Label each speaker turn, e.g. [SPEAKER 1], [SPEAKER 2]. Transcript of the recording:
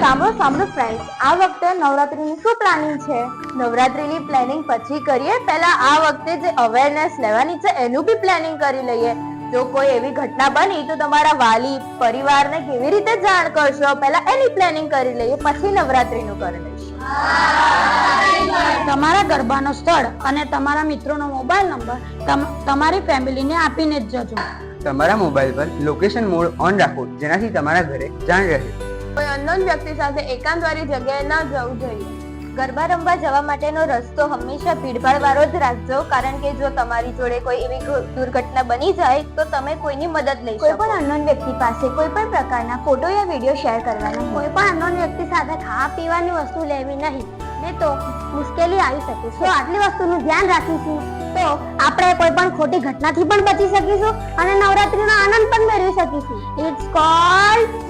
[SPEAKER 1] સાંભળો ફ્રેન્ડ્સ, આ વખતે નવરાત્રીની શું પ્લાનિંગ છે? નવરાત્રીની પ્લાનિંગ પછી કરીએ, પહેલા આ વખતે જે અવેરનેસ લેવાની છે એનું બી પ્લાનિંગ કરી લઈએ. જો કોઈ એવી ઘટના બની તો તમારા વાલી પરિવારને કેવી રીતે જાણ કરશો, પહેલા એની પ્લાનિંગ કરી લઈએ, પછી નવરાત્રીનું કરી લઈશું.
[SPEAKER 2] તમારા ગરબાનો સ્થળ અને તમારા મિત્રોનો મોબાઈલ નંબર તમારી ફેમિલીને આપીને જ જજો.
[SPEAKER 3] તમારા મોબાઈલ પર લોકેશન મોડ ઓન રાખો, જેનાથી તમારા ઘરે જાણ રહે.
[SPEAKER 1] કોઈ અનનોન વ્યક્તિ સાથે એકાંતવાળી જગ્યાએ ન જવું જોઈએ. ગરબા રમવા જવા માટેનો રસ્તો હંમેશા ભીડભાડ વાળો જ રાખજો, કારણ કે જો તમારી જોડે કોઈ એવી દુર્ઘટના બની જાય તો તમે કોઈની મદદ લઈ શકો. કોઈ પણ અનનોન વ્યક્તિ પાસે કોઈ પણ પ્રકારના ફોટો યા વિડીયો શેર કરવાના. કોઈ પણ અનનોન વ્યક્તિ સાથે ખાવા પીવાની વસ્તુ લેવી નહીં, ને તો મુશ્કેલી આવી શકે છે. તો આટલી વસ્તુનું ધ્યાન રાખીશું તો આપણે કોઈ પણ ખોટી ઘટનાથી પણ બચી શકીશું અને નવરાત્રીનો આનંદ પણ મેળવી શકીશું. It's cold